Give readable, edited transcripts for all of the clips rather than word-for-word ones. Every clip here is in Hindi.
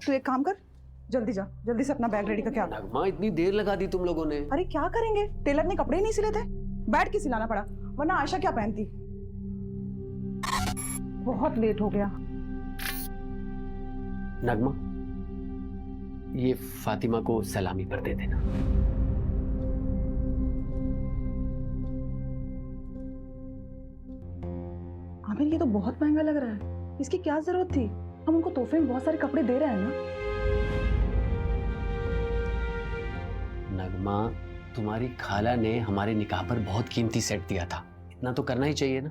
तू एक काम कर, जल्दी जा, जल्दी से अपना बैग रेडी करके आ। नगमा इतनी देर लगा दी तुम लोगों ने। अरे क्या करेंगे, टेलर ने कपड़े ही नहीं सिले थे, बैठ के सिलाना पड़ा, वरना आयशा क्या पहनती। बहुत लेट हो गया। नगमा, ये फातिमा को सलामी पर दे देना। आमिर ये तो बहुत महंगा लग रहा है, इसकी क्या जरूरत थी? हम उनको तोहफे में बहुत सारे कपड़े दे रहे हैं ना। नगमा, तुम्हारी खाला ने हमारे निकाह पर बहुत कीमती सेट दिया था, इतना तो करना ही चाहिए ना।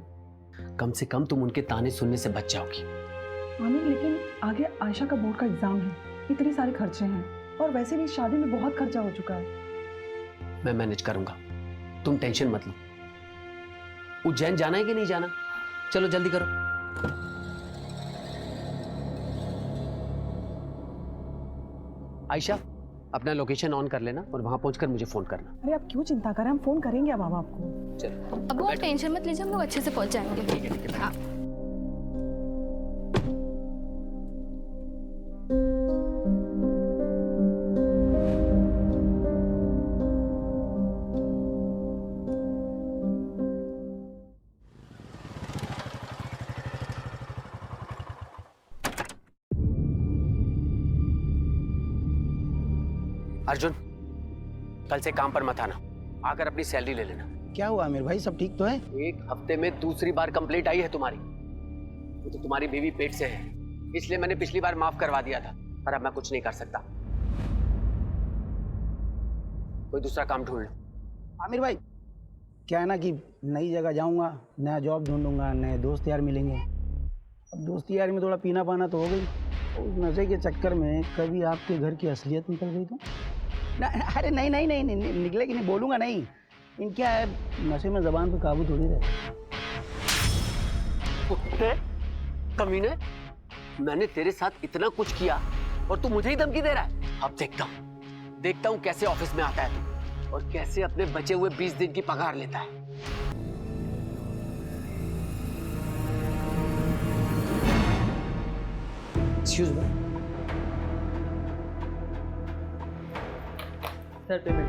कम से कम तुम उनके ताने सुनने से बच जाओगी। आमिर लेकिन आगे आयशा का बोर्ड का एग्जाम है, इतने सारे खर्चे हैं, और वैसे भी शादी में बहुत खर्चा हो चुका है। मैं मैनेज करूंगा, तुम टेंशन मत लो। उज्जैन जाना है कि नहीं जाना? चलो जल्दी करो। आयशा, अपना लोकेशन ऑन कर लेना और वहां पहुंचकर मुझे फोन करना। अरे आप क्यों चिंता करें, हम फोन करेंगे अब आपको। चलो अब वो टेंशन मत लीजिए, हम लोग अच्छे से पहुंच जाएंगे। ठीक है। हाँ। अर्जुन, कल से काम पर मत आना, आकर अपनी सैलरी ले लेना। क्या हुआ आमिर भाई, सब ठीक तो है? एक हफ्ते में दूसरी बार कंप्लेंट आई है तुम्हारी। वो तो तुम्हारी बीवी पेट से है, इसलिए मैंने पिछली बार माफ करवा दिया था, पर अब मैं कुछ नहीं कर सकता। कोई दूसरा काम ढूंढ लो। आमिर भाई, क्या है ना कि नई जगह जाऊंगा, नया जॉब ढूंढूंगा, नए दोस्त यार मिलेंगे। अब दोस्ती यार में थोड़ा पीना पाना तो हो गई, उस नशे के चक्कर में कभी आपके घर की असलियत निकल गई तो ना। अरे नहीं नहीं नहीं, नहीं निकलेगी नहीं, बोलूँगा नहीं। इन क्या है, नशे में ज़बान पे काबू थोड़ी रहता। कुत्ते, कमीने, मैंने तेरे साथ इतना कुछ किया और तू मुझे ही धमकी दे रहा है। अब देखता हूँ कैसे ऑफिस में आता है तू, और कैसे अपने बचे हुए 20 दिन की पगार लेता है। Excuse me sir, payment.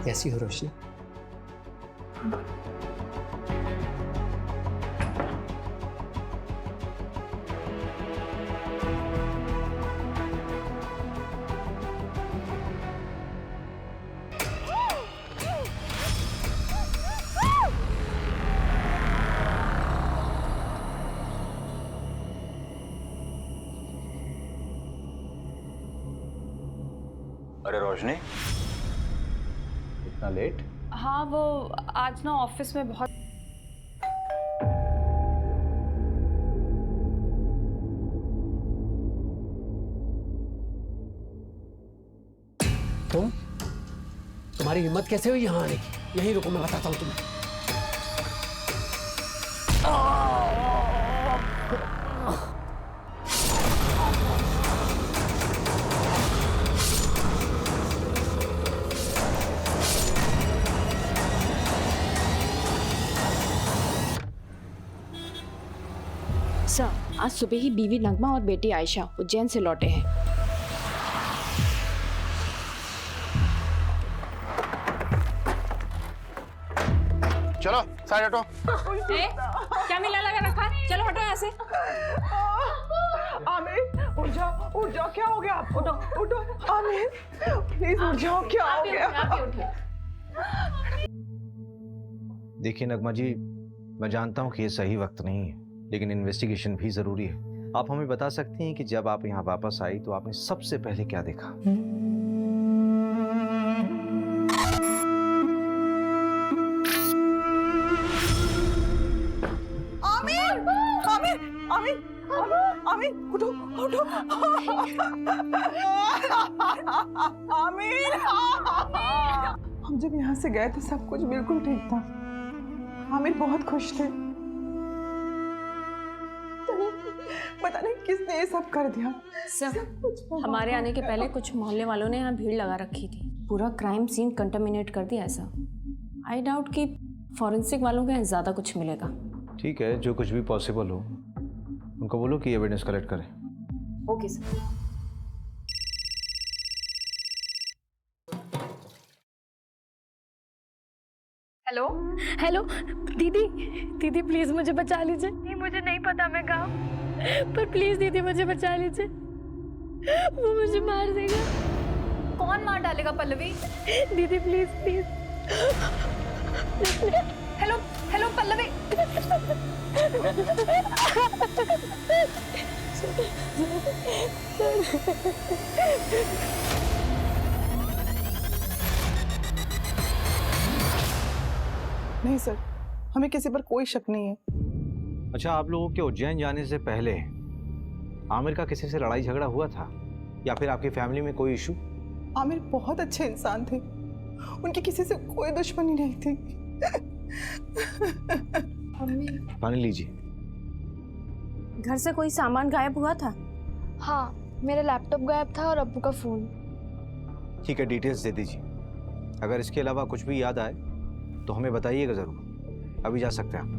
कैसी हो रोशनी? अरे रोशनी, इतना लेट? हाँ, वो आज ना ऑफिस में बहुत तुम्हारी हिम्मत कैसे हुई यहाँ आने की? यहीं रुको, मैं बताता हूँ तुम्हें। सर, आज सुबह ही बीवी नगमा और बेटी आयशा उज्जैन से लौटे हैं। चलो साइड हटो। क्या मिला लगा रखा? चलो हटो यहाँ से। आमिर उठ जाओ, क्या हो गया आपको? उठो आमिर, प्लीज उठ जाओ, क्या हो गया? देखिए नगमा जी, मैं जानता हूँ कि ये सही वक्त नहीं है, लेकिन इन्वेस्टिगेशन भी जरूरी है। आप हमें बता सकती हैं कि जब आप यहाँ वापस आई तो आपने सबसे पहले क्या देखा? आमिर आमिर आमिर आमिर, उठो आमिर। हम जब यहाँ से गए थे सब कुछ बिल्कुल ठीक था, आमिर बहुत खुश थे। पता नहीं किसने ये सब कर दिया। सर, हमारे आने के पहले कुछ मोहल्ले वालों ने यहाँ भीड़ लगा रखी थी, पूरा क्राइम सीन कंटामिनेट कर दिया ऐसा। आई डाउट कि फॉरेंसिक वालों के यहाँ ज़्यादा कुछ मिलेगा। ठीक है, जो कुछ भी पॉसिबल हो उनको बोलो कि एविडेंस कलेक्ट करें। Okay sir. हेलो हेलो दीदी, दीदी प्लीज़ मुझे बचा लीजिए। नहीं मुझे नहीं पता मैं कहाँ हूँ, पर प्लीज़ दीदी मुझे बचा लीजिए, वो मुझे मार देगा। कौन मार डालेगा पल्लवी? दीदी please please. Hello hello Pallavi. नहीं सर, हमें किसी पर कोई शक नहीं है। अच्छा, आप लोगों के उज्जैन जाने से पहले आमिर का किसी से लड़ाई झगड़ा हुआ था या फिर आपकी फैमिली में कोई इशू? आमिर बहुत अच्छे इंसान थे, उनकी किसी से कोई दुश्मनी नहीं थी। पानी लीजिए। घर से कोई सामान गायब हुआ था? हाँ, मेरा लैपटॉप गायब था और अब्बू का फ़ोन। ठीक है, डिटेल्स दे दीजिए। अगर इसके अलावा कुछ भी याद आए तो हमें बताइएगा ज़रूर। अभी जा सकते हैं आप।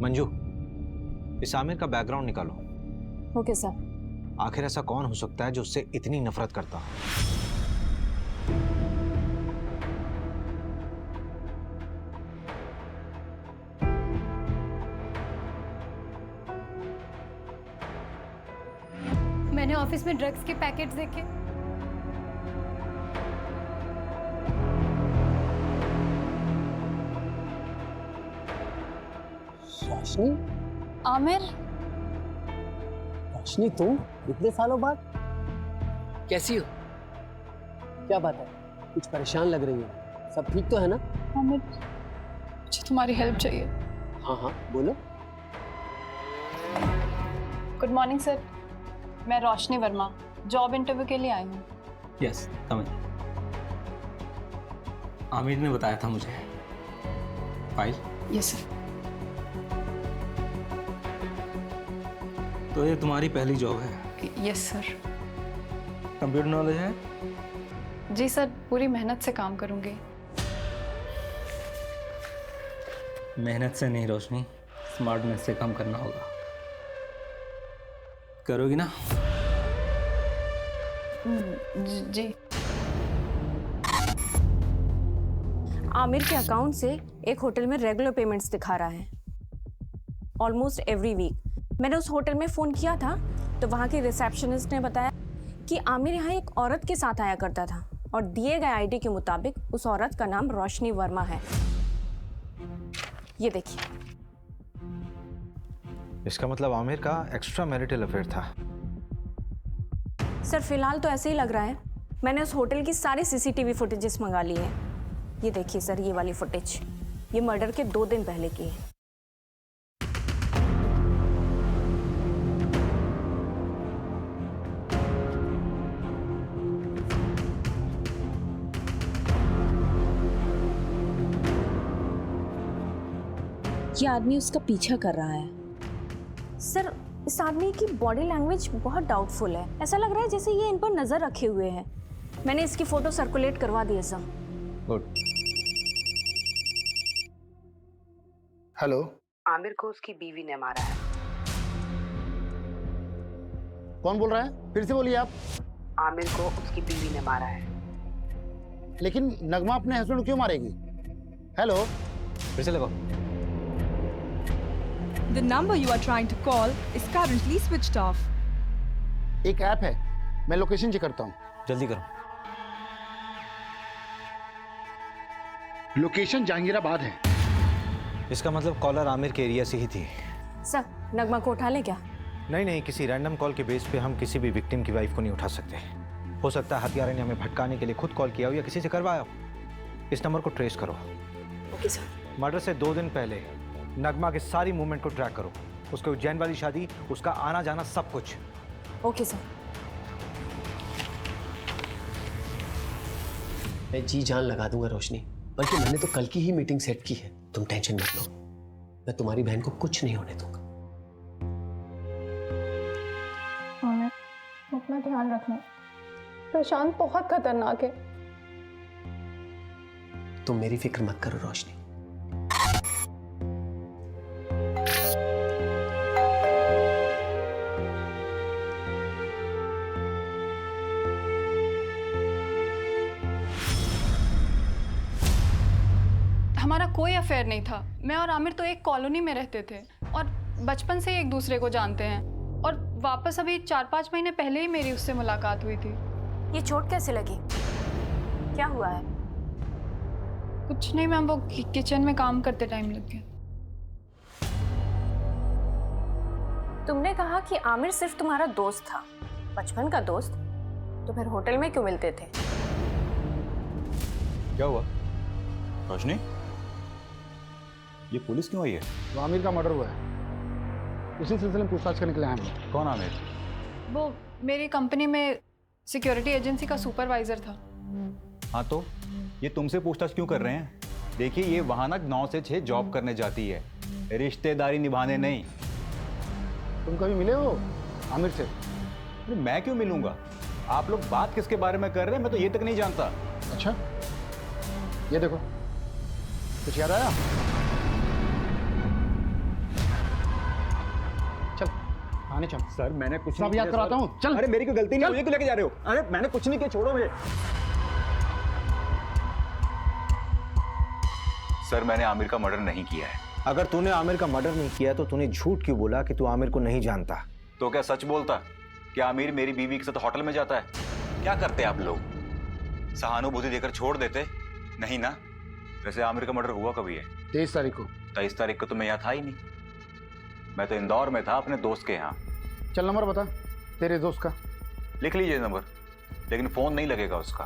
मंजू, इस आमिर का बैकग्राउंड निकालो। Okay sir. आखिर ऐसा कौन हो सकता है जो उससे इतनी नफरत करता हो? मैंने ऑफिस में ड्रग्स के पैकेट्स देखे। रोशनी? आमिर, रोशनी तुम इतने सालों बाद कैसी हो? क्या बात है, कुछ परेशान लग रही हो। सब ठीक तो है ना? आमिर मुझे तुम्हारी हेल्प चाहिए। हाँ हाँ बोलो। गुड मॉर्निंग सर, मैं रोशनी वर्मा जॉब इंटरव्यू के लिए आई हूँ। Yes coming. आमिर ने बताया था मुझे। फाइल? Yes sir. तो ये तुम्हारी पहली जॉब है? Yes sir. कंप्यूटर नॉलेज है? जी सर, पूरी मेहनत से काम करूँगी। मेहनत से नहीं रोशनी, स्मार्टनेस से काम करना होगा। करोगी ना? जी। आमिर के अकाउंट से एक होटल में रेगुलर पेमेंट्स दिखा रहा है, ऑलमोस्ट एवरी वीक। मैंने उस होटल में फ़ोन किया था तो वहाँ के रिसेप्शनिस्ट ने बताया कि आमिर यहाँ एक औरत के साथ आया करता था और दिए गए आईडी के मुताबिक उस औरत का नाम रोशनी वर्मा है। ये देखिए। इसका मतलब आमिर का एक्स्ट्रा मैरिटल अफेयर था। सर फिलहाल तो ऐसे ही लग रहा है। मैंने उस होटल की सारी सीसीटीवी फुटेजेस मंगा ली है। ये देखिए सर, ये वाली फुटेज, ये मर्डर के 2 दिन पहले की है। ये आदमी उसका पीछा कर रहा है। सर इस आदमी की बॉडी लैंग्वेज बहुत डाउटफुल है। ऐसा लग रहा है जैसे ये इन पर नजर रखे हुए है। मैंने इसकी फोटो सर्कुलेट करवा दी है सर। गुड। हेलो। आमिर को उसकी बीवी ने मारा है। कौन बोल रहा है? फिर से बोलिए आप। आमिर को उसकी बीवी ने मारा है। लेकिन नगमा अपने हस्बैंड को क्यों मारेगी? हेलो। फिर से लगाओ। The number you are trying to call is currently switched off. एक ऐप है, मैं लोकेशन चेक करता हूँ। जल्दी करो। लोकेशन जहांगीराबाद है। इसका मतलब कॉलर आमिर के एरिया से ही थी। सर नगमा को उठा ले क्या? नहीं, किसी रैंडम कॉल के बेस पे हम किसी भी विक्टिम की वाइफ को नहीं उठा सकते। हो सकता है हत्यारे ने हमें भटकाने के लिए खुद कॉल किया हो या किसी से करवाया हो। इस नंबर को ट्रेस करो। Okay sir. मर्डर से 2 दिन पहले नगमा के सारी मूवमेंट को ट्रैक करो। उसके उज्जैन वाली शादी, उसका आना जाना, सब कुछ। Okay sir. मैं जी जान लगा दूंगा रोशनी, बल्कि मैंने तो कल की ही मीटिंग सेट की है, तुम टेंशन मत लो। मैं तुम्हारी बहन को कुछ नहीं होने दूंगा। आमिर, अपना ध्यान रखना। प्रशांत बहुत खतरनाक है। तुम मेरी फिक्र मत करो रोशनी। हमारा कोई अफेयर नहीं था। मैं और आमिर तो एक कॉलोनी में रहते थे और बचपन से ही एक दूसरे को जानते हैं। और वापस अभी 4-5 महीने पहले ही मेरी उससे मुलाकात हुई थी। ये चोट कैसे लगी? क्या हुआ है? कुछ नहीं मैम, वो किचन में काम करते टाइम लग गया। तुमने कहा कि आमिर सिर्फ तुम्हारा दोस्त था, बचपन का दोस्त, तो फिर होटल में क्यों मिलते थे? क्या हुआ रोशनी? ये पुलिस क्यों आई है? तो आमिर का मर्डर हुआ है, उसी सिलसिले में पूछताछ करने के लिए आए हैं। कौन आमिर? वो मेरी कंपनी में सिक्योरिटी एजेंसी का सुपरवाइजर था। हाँ तो ये तुमसे पूछताछ क्यों कर रहे हैं? देखिए ये वहां ना 9 से 6 जॉब करने जाती है, रिश्तेदारी निभाने नहीं। तुम कभी मिले हो आमिर से? अरे मैं क्यों मिलूंगा? आप लोग बात किसके बारे में कर रहे हैं मैं तो ये तक नहीं जानता। अच्छा, ये देखो, कुछ याद आया? चल आने चल। सर मैंने कुछ सब याद कराता हूँ, चल। अरे मेरी कोई गलती नहीं, मुझे क्यों लेके जा रहे हो? अरे मैंने कुछ नहीं किया, छोड़ो मुझे। सर मैंने आमिर का मर्डर नहीं किया है। अगर तूने आमिर का मर्डर नहीं किया तो तूने झूठ क्यों बोला कि तू आमिर को नहीं जानता? तो क्या सच बोलता कि आमिर मेरी बीवी के साथ होटल में जाता है? क्या करते आप लोग? सहानुभूति देकर छोड़ देते? नहीं ना। वैसे आमिर का मर्डर हुआ कभी है? 23 तारीख को। 23 तारीख को तो मैं यहाँ था ही नहीं, मैं तो इंदौर में था अपने दोस्त के यहाँ। चल नंबर बता तेरे दोस्त का। लिख लीजिए नंबर, लेकिन फोन नहीं लगेगा उसका।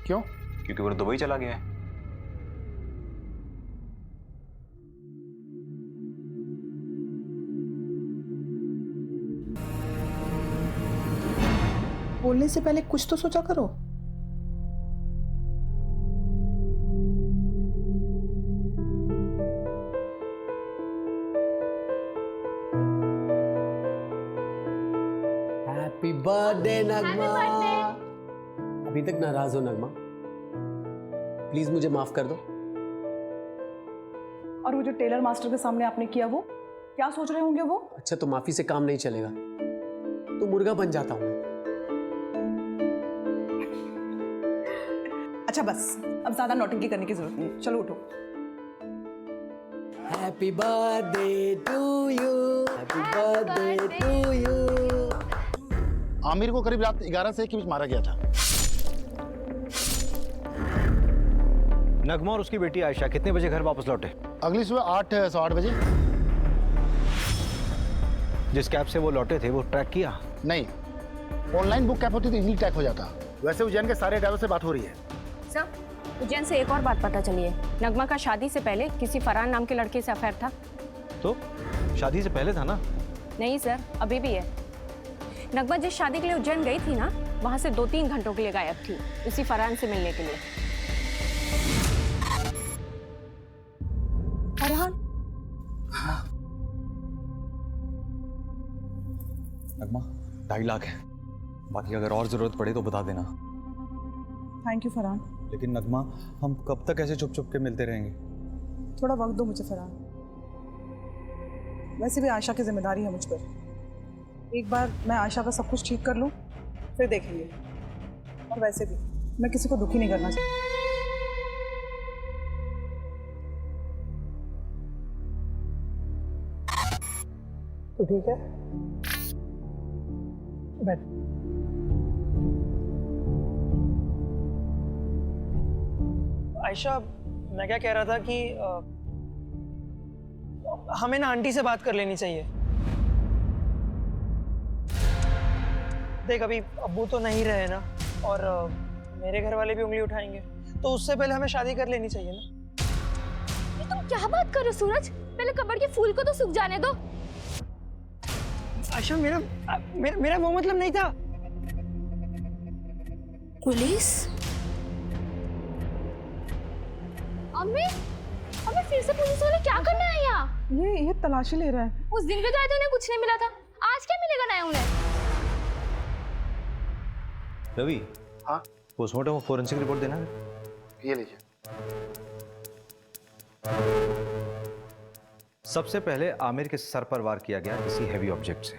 क्यों? क्योंकि वो दुबई चला गया है। बोलने से पहले कुछ तो सोचा करो। हैप्पी बर्थडे नगमा। अभी तक नाराज हो नगमा? प्लीज मुझे माफ कर दो। और वो जो टेलर मास्टर के सामने आपने किया, वो क्या सोच रहे होंगे वो? अच्छा तो माफी से काम नहीं चलेगा, तो मुर्गा बन जाता हूं मैं। अच्छा बस, अब ज्यादा नौटंकी करने की जरूरत नहीं, चलो उठो। Happy birthday to you, happy birthday to you. Aamir को करीब रात 11 से 1 के बीच मारा गया था। नगमा और उसकी बेटी आयशा कितने बजे घर वापस लौटे? अगली सुबह 8-8:15 बजे। जिस कैब से वो लौटे थे वो ट्रैक किया? नहीं, ऑनलाइन बुक कैब होती तो इजीली ट्रैक हो जाता। वैसे उज्जैन के सारे ड्राइवर से बात हो रही है। सर, उज्जैन से एक और बात पता चली है। नगमा का शादी से पहले किसी फरहान नाम के लड़के से अफेयर था। तो शादी से पहले था ना? नहीं सर, अभी भी है। नगमा जिस शादी के लिए उज्जैन गई थी ना, वहां से 2-3 घंटों के लिए गायब थी, उसी फरहान से मिलने के लिए। फरहान? नगमा 2.5 लाख है, बाकी अगर और जरूरत पड़े तो बता देना। Thank you Farhan. लेकिन नगमा हम कब तक ऐसे छुप छुप के मिलते रहेंगे? थोड़ा वक्त दो मुझे फरहान। वैसे भी आयशा की जिम्मेदारी है मुझ पर। एक बार मैं आयशा का सब कुछ ठीक कर लूँ, फिर देखेंगे। और वैसे भी मैं किसी को दुखी नहीं करना चाहती। तो ठीक है, बैठ। आयशा, मैं क्या कह रहा था कि हमें ना आंटी से बात कर लेनी चाहिए। देख अभी अब्बू तो नहीं रहे ना, और मेरे घर वाले भी उंगली उठाएंगे, तो उससे पहले हमें शादी कर लेनी चाहिए ना। तुम क्या बात कर रहे हो सूरज? पहले कब्र के फूल को तो सूख जाने दो। आयशा मेरा वो मतलब नहीं था। पुलिस? हमें फिर से पुलिस वाले क्या करना है ये तलाशी ले रहा है। उस दिन भी तो आए थे, उन्हें कुछ नहीं मिला था। आज क्या मिलेगा नया उन्हें? रवि, हाँ पोस्टमार्टम और फोरेंसिक रिपोर्ट देना है। ये लीजिए। सबसे पहले आमिर के सर पर वार किया गया किसी हैवी ऑब्जेक्ट से।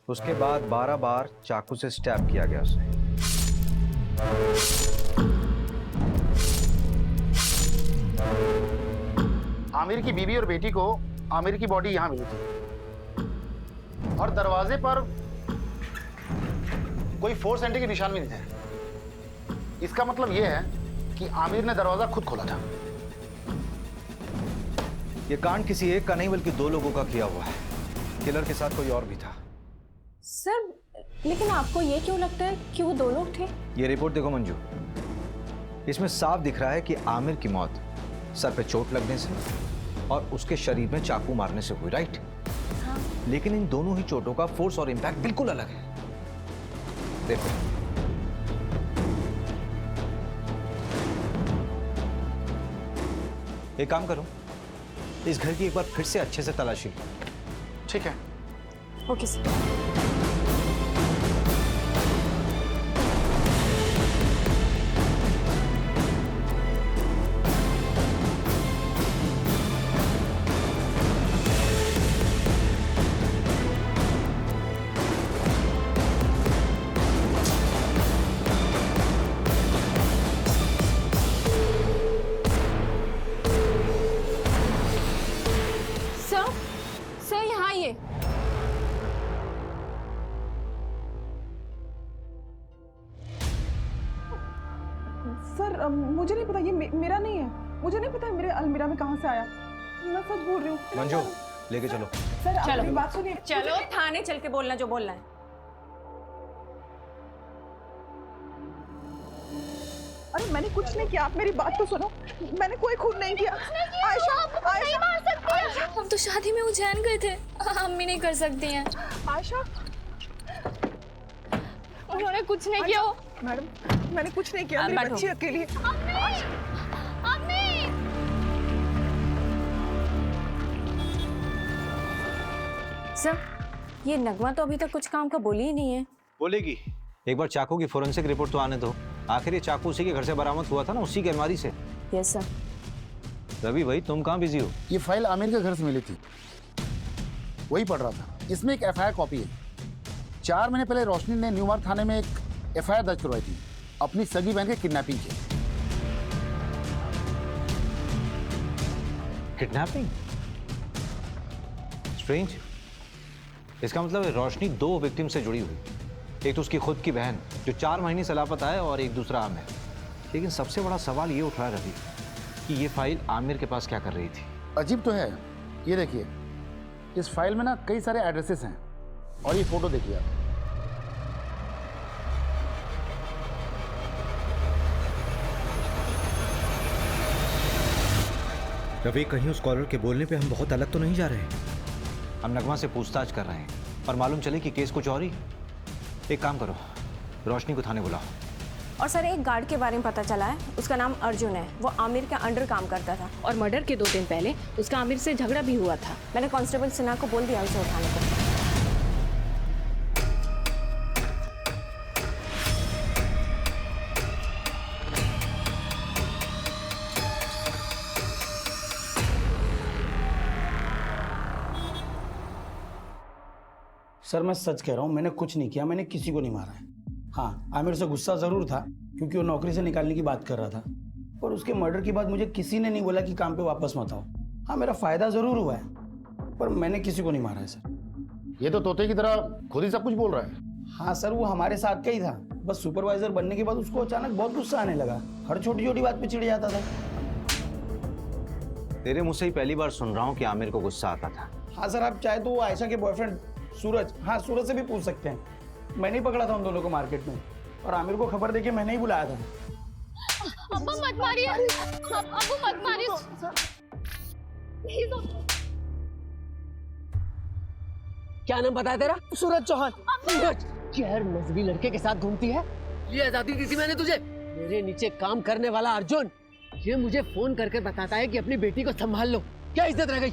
उसके बाद 12 बार चाकू से स्टैब किया गया उसे। आमिर की बीवी और बेटी को आमिर की बॉडी यहाँ मिली थी और दरवाजे पर कोई फोर्स एंट्री के निशान भी नहीं थे। इसका मतलब यह है कि आमिर ने दरवाजा खुद खोला था। यह कांड किसी एक का नहीं बल्कि 2 लोगों का किया हुआ है। किलर के साथ कोई और भी था। सर, लेकिन आपको ये क्यों लगता है कि वो 2 लोग थे? ये रिपोर्ट देखो मंजू, इसमें साफ दिख रहा है कि आमिर की मौत सर पे चोट लगने से और उसके शरीर में चाकू मारने से हुई, राइट? हाँ। लेकिन इन दोनों ही चोटों का फोर्स और इंपैक्ट बिल्कुल अलग है। देखो, एक काम करो, इस घर की एक बार फिर से अच्छे से तलाशी लो। ठीक है। Okay sir. सर यहाँ आइए। सर मुझे नहीं पता, ये मेरा नहीं है। मुझे नहीं पता मेरे अलमीरा में कहाँ से आया। मैं सच बोल रही हूँ। मंजू, लेके चलो। सर आप चलो। मेरी बात सुनिए। चलो थाने चल के बोलना जो बोलना है। अरे मैंने कुछ नहीं किया, आप मेरी बात तो सुनो। मैंने कोई खून नहीं किया। आयशा, नहीं मार सकती है। हम तो शादी में उज्जैन गए थे, हम भी नहीं कर सकती हैं। आयशा, उन्होंने कुछ नहीं किया। मैडम मैंने कुछ नहीं किया। मेरी बच्ची अकेली है। सर, ये नगमा तो अभी तक कुछ काम का बोली ही नहीं है। बोलेगी। एक बार चाकू की फोरेंसिक रिपोर्ट तो आने दो। आखिर ये चाकू उसी के घर से बरामद हुआ था ना, उसी के अलमारी से। Yes sir. रवि भाई, तुम कहाँ बिजी हो? ये फाइल आमिर के घर से मिली थी, वही पढ़ रहा था। इसमें एक एफआईआर कॉपी है। 4 महीने पहले रोशनी ने न्यू मार्ग थाने में एक एफआईआर दर्ज करवाई थी अपनी सगी बहन के किडनैपिंग की। किडनैपिंग? स्ट्रेंज। इसका मतलब है रोशनी 2 विक्टिम से जुड़ी हुई। एक तो उसकी खुद की बहन जो 4 महीने से लापता है, और एक दूसरा आमिर। लेकिन सबसे बड़ा सवाल ये उठ रहा है रवि कि ये फाइल आमिर के पास क्या कर रही थी? अजीब तो है। ये देखिए, इस फाइल में ना कई सारे एड्रेसेस हैं और ये फोटो देखिए आप। रवि, कहीं उस कॉलर के बोलने पे हम बहुत अलग तो नहीं जा रहे? हम नगमा से पूछताछ कर रहे हैं और मालूम चले कि केस कुछ और ही। एक काम करो, रोशनी को थाने बुलाओ। और सर, एक गार्ड के बारे में पता चला है, उसका नाम अर्जुन है। वो आमिर के अंडर काम करता था और मर्डर के 2 दिन पहले उसका आमिर से झगड़ा भी हुआ था। मैंने कांस्टेबल सिन्हा को बोल दिया उसे उठाने को। सर मैं सच कह रहा हूँ, मैंने कुछ नहीं किया। मैंने किसी को नहीं मारा है। हाँ, आमिर से गुस्सा जरूर था क्योंकि वो नौकरी से निकालने की बात कर रहा था, पर उसके मर्डर के बाद मुझे किसी ने नहीं बोला कि काम पे वापस मत आओ। हाँ, मेरा फायदा जरूर हुआ है, पर मैंने किसी को नहीं मारा है सर। ये तो तोते की तरह खुद ही सब कुछ बोल रहा है। हाँ सर, वो हमारे साथ का ही था। बस सुपरवाइजर बनने के बाद उसको अचानक बहुत गुस्सा आने लगा। हर छोटी छोटी बात पे चिढ़ जाता था। तेरे मुंह से ही पहली बार सुन रहा हूँ कि आमिर को गुस्सा आता था। हाँ सर, आप चाहे तो वो आयशा के बॉयफ्रेंड सूरज, हाँ सूरज से भी पूछ सकते हैं। मैंने ही पकड़ा था उन दोनों को मार्केट में, और आमिर को खबर देके मैंने ही बुलाया था। अब्बा मत मारिए, अब्बू मत मारिए। क्या नाम बताया तेरा? सूरज चौहान। गैर मजहबी लड़के के साथ घूमती है? ये आजादी दी थी मैंने तुझे। मेरे नीचे काम करने वाला अर्जुन ये मुझे फोन करके बताता है कि अपनी बेटी को संभाल लो। क्या इज्जत रह गई?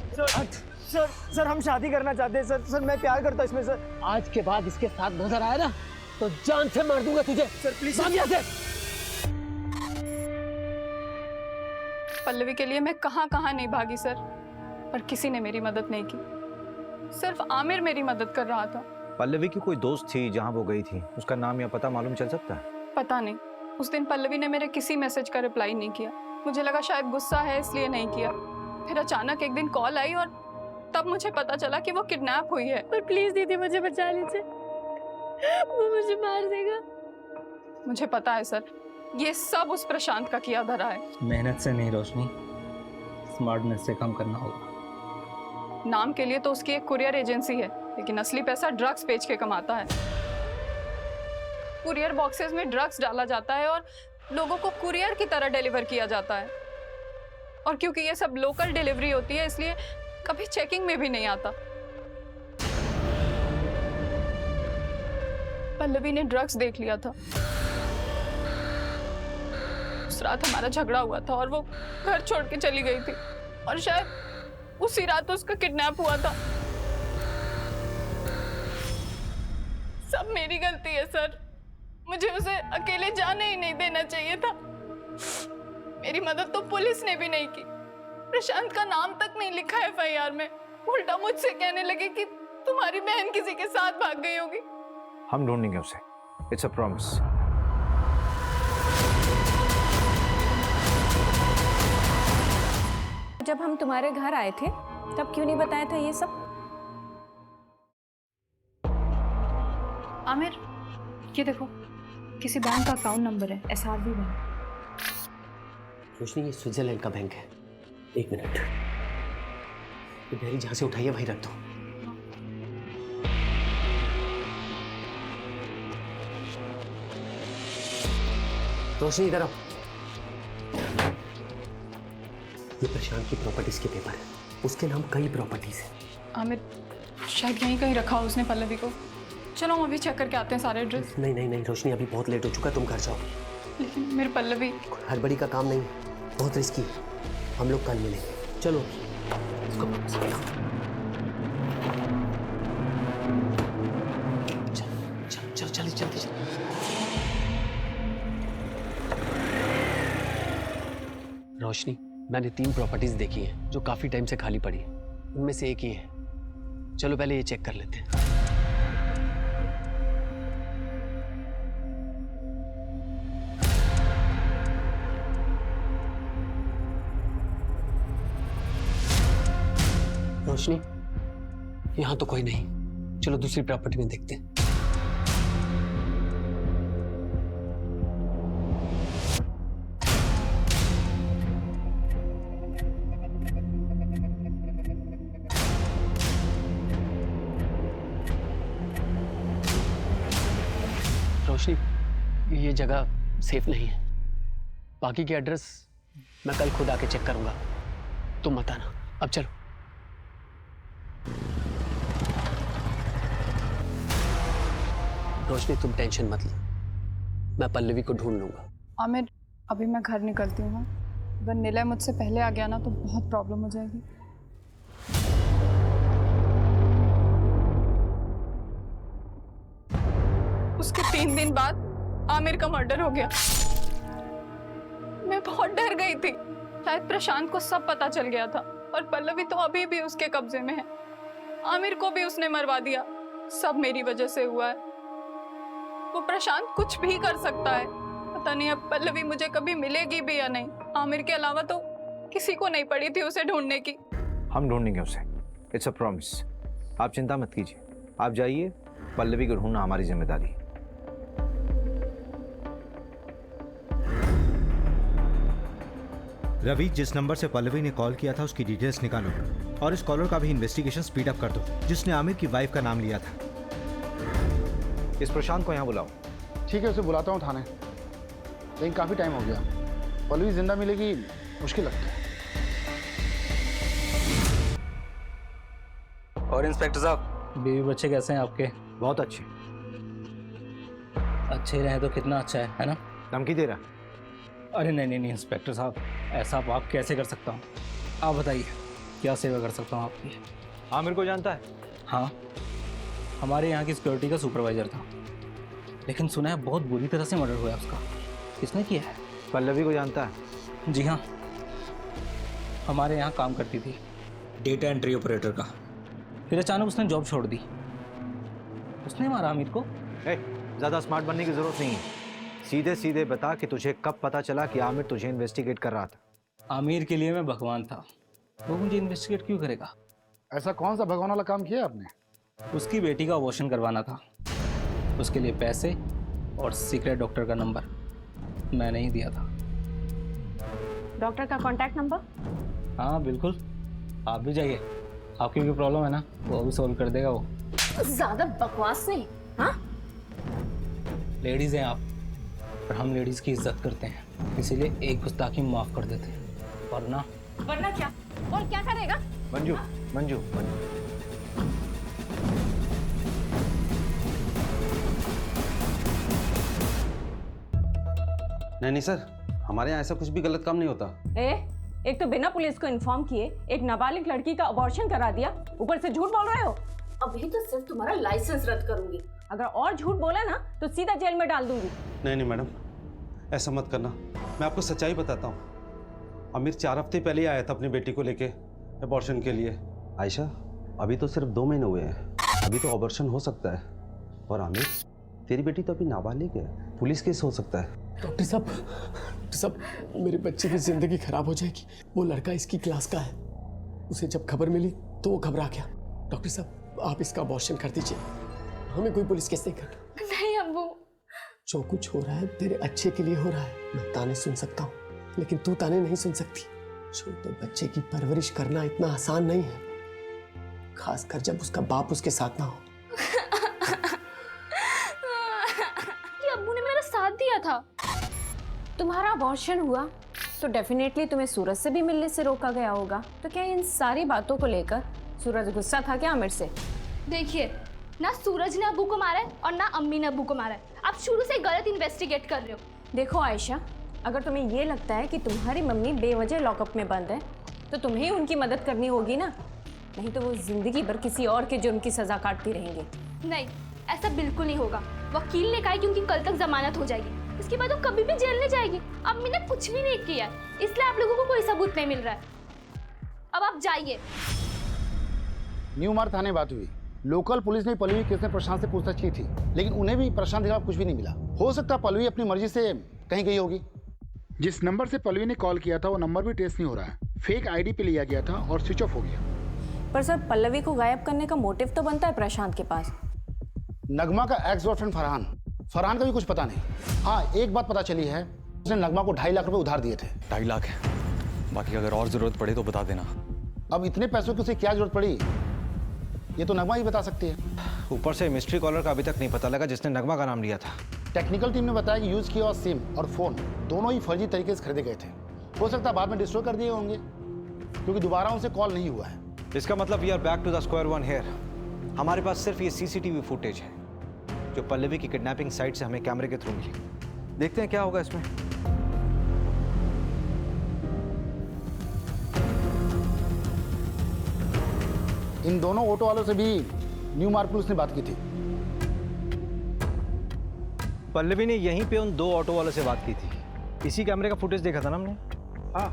सर हम शादी करना चाहते हैं सर। सर मैं प्यार करता हूँ इसमें सर। आज के बाद इसके साथ नजर आया ना तो जान से मार दूंगा तुझे। सर प्लीज भाग यहाँ से। पल्लवी के लिए मैं कहाँ नहीं भागी सर, पर किसी ने मेरी मदद नहीं की। सिर्फ आमिर मेरी मदद कर रहा था। पल्लवी की कोई दोस्त थी जहां वो गई थी, उसका नाम या पता मालूम चल सकता है? पता नहीं, उस दिन पल्लवी ने मेरे किसी मैसेज का रिप्लाई नहीं किया। मुझे लगा शायद गुस्सा है इसलिए नहीं किया। फिर अचानक एक दिन कॉल आई और तब मुझे पता चला कि वो किडनैप हुई है। पर प्लीज दीदी मुझे बचा लीजिए, वो मुझे मार देगा। मुझे पता है सर, ये सब उस प्रशांत का किया धरा है। मेहनत से नहीं रोशनी, स्मार्टनेस से काम करना होगा। नाम के लिए तो उसकी एक कुरियर एजेंसी है, लेकिन असली पैसा ड्रग्स बेच के कमाता है। कुरियर बॉक्सेस में ड्रग्स डाला जाता है और लोगों को कुरियर की तरह डिलीवर किया जाता है। और क्योंकि ये सब लोकल डिलीवरी होती है इसलिए कभी चेकिंग में भी नहीं आता। पल्लवी ने ड्रग्स देख लिया था। उस रात हमारा झगड़ा हुआ था और वो घर छोड़ के चली गई थी और शायद उसी रात उसका किडनैप हुआ था। सब मेरी गलती है सर, मुझे उसे अकेले जाने ही नहीं देना चाहिए था। मेरी मदद तो पुलिस ने भी नहीं की। प्रशांत का नाम तक नहीं लिखा है एफआईआर में। उल्टा मुझसे कहने लगे कि तुम्हारी बहन किसी के साथ भाग गई होगी। हम ढूंढेंगे उसे, इट्स अ प्रॉमिस। जब हम तुम्हारे घर आए थे तब क्यों नहीं बताया था ये सब? आमिर, ये देखो, किसी बैंक का अकाउंट नंबर है, SRB बैंक। रोशनी, ये स्विट्जरलैंड का बैंक है। एक मिनट, ये डायरी जहां से उठाई है वहीं रख दो। रोशनी इधर आओ। ये प्रशांत की प्रॉपर्टीज के पेपर है, उसके नाम कई प्रॉपर्टीज है। आमिर, शायद यहीं कहीं रखा हो उसने पल्लवी को। चलो हम अभी चेक करके आते हैं सारे एड्रेस। नहीं रोशनी, अभी बहुत लेट हो चुका है, तुम घर जाओ। लेकिन मेरी पल्लवी। हड़बड़ी का काम नहीं है, बहुत रिस्की है। हम लोग कल मिलेंगे। चलो इसको वापस बताओ। चल जल्दी चल। रोशनी, मैंने 3 प्रॉपर्टीज देखी हैं जो काफी टाइम से खाली पड़ी है। उनमें से एक ही है। चलो पहले ये चेक कर लेते हैं। रोशनी, यहां तो कोई नहीं। चलो दूसरी प्रॉपर्टी में देखते हैं। रोशनी, ये जगह सेफ नहीं है। बाकी के एड्रेस मैं कल खुद आके चेक करूंगा, तुम मत आना। अब चलो। रोशनी, तुम टेंशन मत लो, मैं पल्लवी को ढूंढ लूंगा। आमिर, अभी मैं घर निकलती हूँ। अगर निलय मुझसे पहले आ गया ना तो बहुत प्रॉब्लम हो जाएगी। उसके 3 दिन बाद आमिर का मर्डर हो गया। मैं बहुत डर गई थी। शायद प्रशांत को सब पता चल गया था और पल्लवी तो अभी भी उसके कब्जे में है। आमिर को भी उसने मरवा दिया। सब मेरी वजह से हुआ है। वो प्रशांत कुछ भी कर सकता है। पता नहीं अब पल्लवी मुझे कभी मिलेगी भी या नहीं। आमिर के अलावा तो किसी को नहीं पड़ी थी उसे ढूंढने की। हम ढूंढेंगे उसे, इट्स अ प्रॉमिस। आप चिंता मत कीजिए, आप जाइए, पल्लवी को ढूंढना हमारी जिम्मेदारी है। रवि, जिस नंबर से पल्लवी ने कॉल किया था उसकी डिटेल्स निकालो और इस कॉलर का भी इन्वेस्टिगेशन स्पीड अप कर दो, जिसने आमिर की वाइफ का नाम लिया था। इस प्रशांत को यहाँ बुलाओ। ठीक है, उसे बुलाता हूँ थाने, लेकिन काफ़ी टाइम हो गया। पल्लवी जिंदा मिलेगी मुश्किल लगता है। और इंस्पेक्टर साहब, बीवी बच्चे कैसे हैं आपके? बहुत अच्छे। अच्छे रहे तो कितना अच्छा है ना? धमकी दे रहा? अरे नहीं इंस्पेक्टर साहब, ऐसा आप कैसे कर सकता हूँ? आप बताइए क्या सेवा कर सकता हूँ आपकी? आमिर को जानता है? हाँ, हमारे यहाँ की सिक्योरिटी का सुपरवाइजर था, लेकिन सुना है बहुत बुरी तरह से मर्डर हुआ है उसका। किसने किया है? पल्लवी को जानता है? जी हाँ, हमारे यहाँ काम करती थी डेटा एंट्री ऑपरेटर का। फिर अचानक उसने जॉब छोड़ दी। उसने मारा आमिर को। ज़्यादा स्मार्ट बनने की ज़रूरत नहीं है, सीधे सीधे बता कि तुझे कब पता चला कि आमिर तुझे इन्वेस्टिगेट कर रहा था। आमिर के लिए मैं भगवान था, वो मुझे इन्वेस्टिगेट क्यों करेगा? ऐसा कौन सा भगवान वाला काम किया आपने? उसकी बेटी का अबॉर्शन करवाना था, उसके लिए पैसे और सीक्रेट डॉक्टर का नंबर मैंने ही दिया था। डॉक्टर का कॉन्टैक्ट नंबर? हाँ बिल्कुल, आप भी जाइए, आपकी भी प्रॉब्लम है ना, वो भी सॉल्व कर देगा वो। ज्यादा बकवास नहीं। हाँ, लेडीज हैं आप, पर हम लेडीज की इज्जत करते हैं, इसीलिए एक गुस्ताखी माफ कर देते हैं, वरना क्या? और क्या करेगा? मंजू मंजू मंजू, नहीं सर, हमारे यहाँ ऐसा कुछ भी गलत काम नहीं होता। एक तो बिना पुलिस को इन्फॉर्म किए एक नाबालिग लड़की का अबॉर्शन करा दिया, ऊपर से झूठ बोल रहे हो। अभी तो सिर्फ तुम्हारा लाइसेंस रद्द करूंगी, अगर और झूठ बोला ना तो सीधा जेल में डाल दूंगी। नहीं मैडम, ऐसा मत करना, मैं आपको सच्चाई बताता हूँ। आमिर 4 हफ्ते पहले ही आया था अपनी बेटी को लेके अबॉर्शन के लिए। आयशा, अभी तो सिर्फ 2 महीने हुए हैं, अभी तो अबॉर्शन हो सकता है। और आमिर, तेरी बेटी तो अभी नाबालिग है, पुलिस केस हो सकता है। डॉक्टर साहब, मेरे बच्चे की जिंदगी खराब हो जाएगी। वो लड़का इसकी क्लास का है, उसे जब खबर मिली तो वो घबरा गया। डॉक्टर साहब, आप इसका अबॉर्शन कर दीजिए, हमें कोई पुलिस केस नहीं करना। नहीं अब्बू, जो कुछ हो रहा है तेरे अच्छे के लिए हो रहा है। मैं ताने सुन सकता हूँ, लेकिन तू ताने नहीं सुन सकती। छोटे बच्चे की परवरिश करना इतना आसान नहीं है, खासकर जब उसका बाप उसके साथ ना हो। अब्बू ने मेरा साथ दिया था। तुम्हारा अबॉर्शन हुआ तो डेफिनेटली तुम्हें सूरज से भी मिलने से रोका गया होगा, तो क्या इन सारी बातों को लेकर सूरज गुस्सा था क्या आमिर से? देखिए, ना सूरज ने अब्बू को मारा है और ना अम्मी ने अब्बू को मारा है। आप शुरू से गलत इन्वेस्टिगेट कर रहे हो। देखो आयशा, अगर तुम्हें ये लगता है कि तुम्हारी मम्मी बेवजह लॉकअप में बंद है तो तुम्हें ही उनकी मदद करनी होगी ना, नहीं तो वो जिंदगी भर किसी और के जुर्म की सजा काटती रहेंगे। नहीं, ऐसा बिल्कुल नहीं होगा। वकील ने कहा है क्योंकि कल तक जमानत हो जाएगी, इसके बाद वो कभी भी जेल नहीं जाएगी। अम्मी ने कुछ भी नहीं किया, इसलिए आप लोगों को कोई सबूत नहीं मिल रहा है। अब आप जाइए। न्यू मार्ग थाने बात हुई, लोकल पुलिस ने पल्लवी केस में प्रशांत से पूछताछ की थी, लेकिन उन्हें भी प्रशांत के खिलाफ कुछ भी नहीं मिला। हो सकता है पल्लवी अपनी मर्जी से कहीं गई होगी। जिस नंबर से पल्लवी ने कॉल किया था वो नंबर भी ट्रेस नहीं हो रहा है, फेक आईडी पे लिया गया था और स्विच ऑफ हो गया। पर सर, पल्लवी को गायब करने का मोटिव तो बनता है प्रशांत के पास। नगमा का एक्स गर्लफ्रेंड फरहान का भी कुछ पता नहीं। हाँ, एक बात पता चली है, उसने नगमा को 2.5 लाख रुपए उधार दिए थे। 2.5 लाख है, बाकी अगर और जरूरत पड़े तो बता देना। अब इतने पैसों की उसे क्या जरूरत पड़ी, ये तो नगमा ही बता सकती है। ऊपर से मिस्ट्री कॉलर का अभी तक नहीं पता लगा जिसने नगमा का नाम लिया था। टेक्निकल टीम ने बताया कि यूज किया हुआ सिम और फोन दोनों ही फर्जी तरीके से खरीदे गए थे। हो सकता है बाद में डिस्ट्रॉय कर दिए होंगे, क्योंकि दोबारा उनसे कॉल नहीं हुआ है। इसका मतलब we are back to the square one here. हमारे पास सिर्फ ये सीसीटीवी फुटेज है जो पल्लवी की किडनैपिंग साइट से हमें कैमरे के थ्रू मिली। देखते हैं क्या होगा इसमें। इन दोनों ऑटो वालों से भी न्यू मार्ग पुलिस ने बात की थी। पल्लवी ने यहीं पे उन 2 ऑटो वालों से बात की थी। इसी कैमरे का फुटेज देखा था ना हमने। हाँ,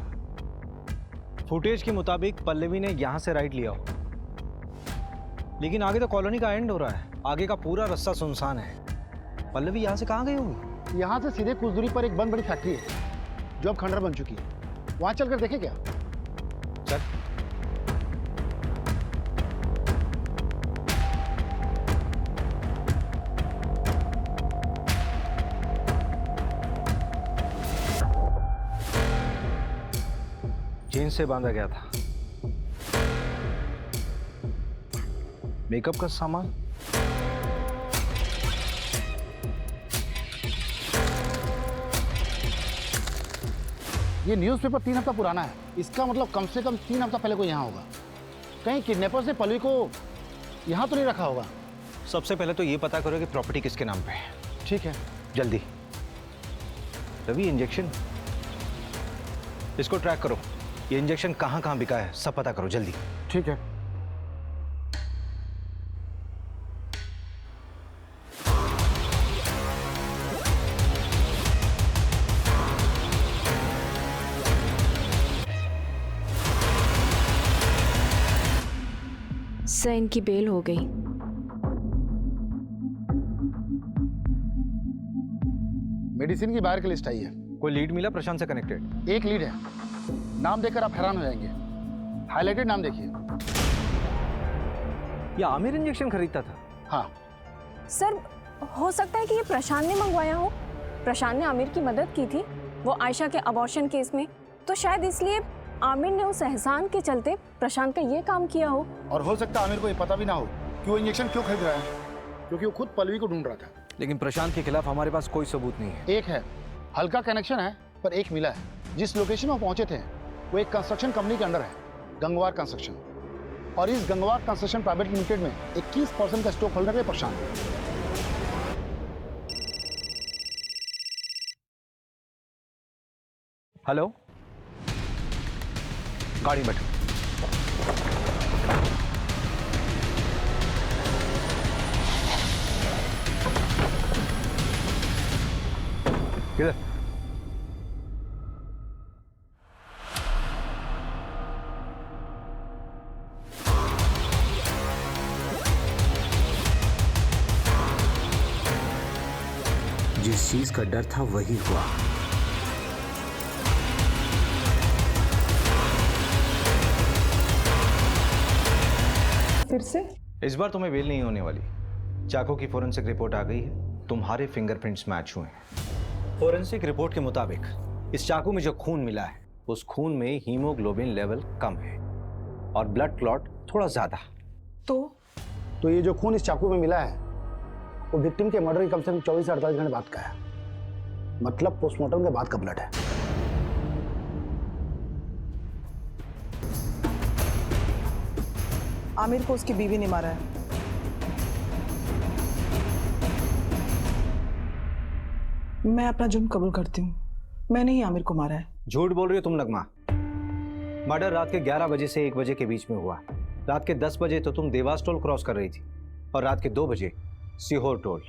फुटेज के मुताबिक पल्लवी ने यहां से राइट लिया हो, लेकिन आगे तो कॉलोनी का एंड हो रहा है, आगे का पूरा रास्ता सुनसान है। पल्लवी यहां से कहां गई होगी? यहाँ से सीधे कुछ दूरी पर एक बंद बड़ी फैक्ट्री है जो अब खंडर बन चुकी है, वहां चलकर देखें क्या? चल। चेन से बांधा गया था। मेकअप का सामान, ये न्यूज़पेपर 3 हफ्ता पुराना है, इसका मतलब कम से कम 3 हफ्ता पहले कोई यहाँ होगा। कहीं किडनैपर्स ने पल्लवी को यहाँ तो नहीं रखा होगा। सबसे पहले तो ये पता करो कि प्रॉपर्टी किसके नाम पे है। ठीक है, जल्दी। रवि, इंजेक्शन। इसको ट्रैक करो, ये इंजेक्शन कहाँ कहाँ बिका है सब पता करो जल्दी। ठीक है। सर इनकी बेल हो गई। मेडिसिन की बाहर की लिस्ट आई है। कोई लीड मिला प्रशांत से कनेक्टेड? एक लीड है, नाम देखकर आप हैरान हो जाएंगे। हाईलाइटेड नाम देखिए। ये आमिर इंजेक्शन खरीदता था? हाँ। सर हो सकता है कि ये प्रशांत ने मंगवाया हो। प्रशांत ने आमिर की मदद की थी वो आयशा के अबॉर्शन केस में, तो शायद इसलिए आमिर ने उस एहसान के चलते प्रशांत का ये काम किया हो। और हो सकता है आमिर को ये पता भी ना हो कि वो इंजेक्शन क्यों खरीद रहा है, क्योंकि वो खुद पल्लवी को ढूंढ रहा था। लेकिन प्रशांत के खिलाफ हमारे पास कोई सबूत नहीं है। एक है, हल्का कनेक्शन है, पर एक मिला है। जिस लोकेशन में पहुंचे थे वो एक कंस्ट्रक्शन कंपनी के अंडर है, गंगवार कंस्ट्रक्शन। और इस गंगवार कंस्ट्रक्शन प्राइवेट लिमिटेड में 21% का स्टॉक होल्डर है प्रशांत। हेलो, गाड़ी में बैठो। किधर? जिस चीज का डर था वही हुआ। फिर से? इस बार तुम्हें बेल नहीं होने वाली। चाकू की फोरेंसिक रिपोर्ट आ गई है, तुम्हारे फिंगरप्रिंट्स मैच हुए हैं। फोरेंसिक रिपोर्ट के मुताबिक इस चाकू में जो खून मिला है उस खून में हीमोग्लोबिन लेवल कम है और ब्लड क्लॉट थोड़ा ज्यादा। तो ये जो खून इस चाकू में मिला है वो विक्टिम के मर्डर के कम से कम 24 से 48 घंटे बाद का है। मतलब पोस्टमार्टम के बाद का ब्लड है। आमिर को उसकी बीवी ने मारा है। मैं अपना जुर्म कबूल करती हूँ, मैंने ही आमिर को मारा है। झूठ बोल रही हो तुम नगमा। मर्डर रात के 11 बजे से 1 बजे के बीच में हुआ। रात के 10 बजे तो तुम देवास टोल क्रॉस कर रही थी और रात के 2 बजे सीहोर टोल।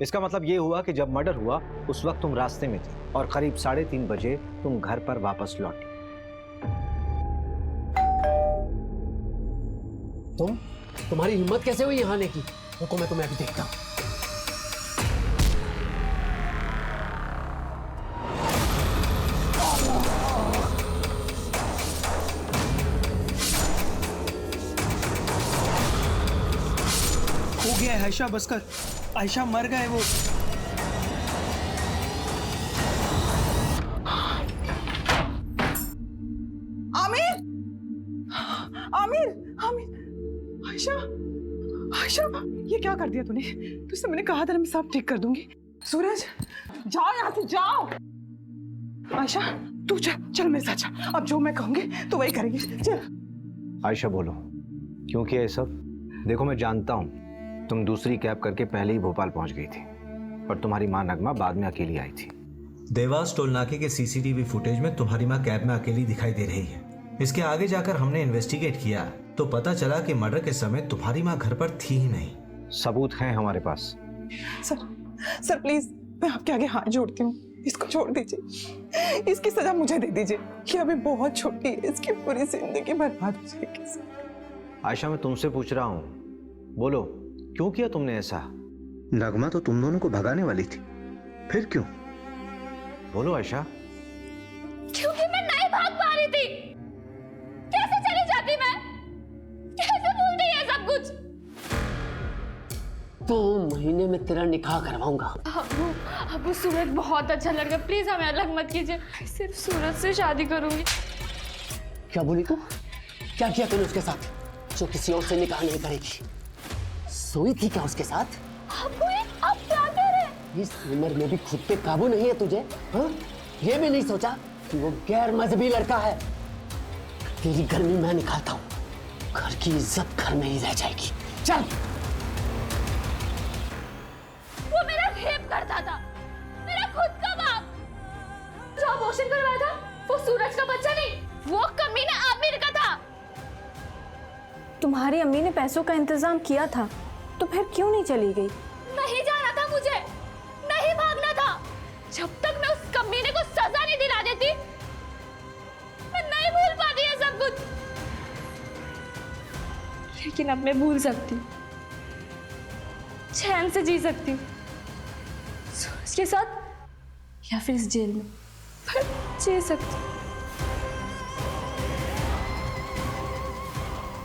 इसका मतलब ये हुआ कि जब मर्डर हुआ उस वक्त तुम रास्ते में थी और करीब 3:30 बजे तुम घर पर वापस लौटी। तुम्हारी हिम्मत कैसे हुई यहाँ आने की? रुको मैं तुम्हें अभी देखता हूँ। हो गया है आयशा, बस कर। आयशा मर गए वो। आमिर, आमिर, आमिर, आयशा, आयशा, ये क्या कर दिया तूने? तुझसे मैंने कहा था ना मैं सब ठीक कर दूंगी। सूरज, जाओ यहाँ से, जाओ। आयशा, तू चल, चल मेरे साथ चल। अब जो मैं कहूंगी तो वही करेंगे, चल। आयशा बोलो, क्यों किया ये सब? देखो मैं जानता हूँ तुम दूसरी कैब करके पहले ही भोपाल पहुंच गई थी और तुम्हारी माँ नगमा बाद में अकेली आई थी। देवास टोल नाके के सीसीटीवी फुटेज में तुम्हारी माँ कैब में अकेली दिखाई दे रही है। इसके आगे जाकर हमने इन्वेस्टिगेट किया तो पता चला कि मर्डर के समय तुम्हारी माँ घर पर थी ही नहीं। सबूत हैं हमारे पास। सर, सर प्लीज मैं आपके आगे हाथ जोड़ती हूँ, इसको छोड़ दीजिए। इसकी सजा मुझे दे दीजिए। ये अभी बहुत छोटी है, इसकी पूरी जिंदगी बर्बाद हो जाएगी। आयशा मैं तुमसे पूछ रहा हूँ, बोलो क्यों किया तुमने ऐसा? नगमा तो तुम दोनों को भगाने वाली थी, फिर क्यों? बोलो आयशा। क्योंकि मैं नहीं भाग पा रही थी। कैसे चली जाती मैं? कैसे भूल गई है सब कुछ? 2 महीने में तेरा निकाह करवाऊंगा। अबू सूरज बहुत अच्छा लड़का, प्लीज हमें अलग मत कीजिए। सिर्फ सूरज से शादी करूंगी। क्या बोली तू? क्या किया तूने उसके साथ जो किसी और से निकाह नहीं करेगी? सोई थी क्या उसके साथ? आप क्या कह रहे हैं? इस उम्र में भी खुद पे काबू नहीं है तुझे? हाँ? ये भी नहीं सोचा कि वो गैर मजहबी लड़का है? तेरी गर्मी मैं निकालता हूँ, घर की इज्जत घर में ही रह जाएगी। चल। वो मेरा रेप करता था, मेरा खुद का बाप। जो अबॉर्शन करवाया था वो सूरज का बच्चा नहीं वो कमीना आमिर का था। तुम्हारी अम्मी ने पैसों का इंतजाम किया था तो फिर क्यों नहीं चली गई? नहीं जाना था मुझे, नहीं भागना था। जब तक मैं उस कमीने को सजा नहीं दिला देती मैं नहीं भूल पाती है सब कुछ। लेकिन अब मैं भूल सकती हूँ, चैन से जी सकती हूँ, सूरज के साथ या फिर इस जेल में, पर जी सकती हूँ।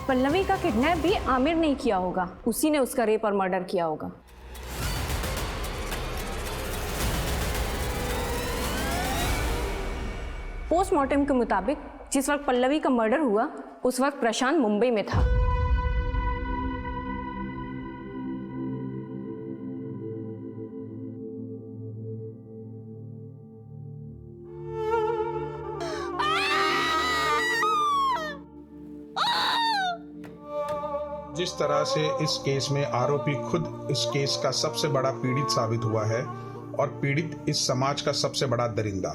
पल्लवी का किडनैप भी आमिर ने किया होगा, उसी ने उसका रेप और मर्डर किया होगा। पोस्टमार्टम के मुताबिक जिस वक्त पल्लवी का मर्डर हुआ उस वक्त प्रशांत मुंबई में था। जिस तरह से इस केस में आरोपी खुद इस केस का सबसे बड़ा पीड़ित साबित हुआ है और पीड़ित इस समाज का सबसे बड़ा दरिंदा।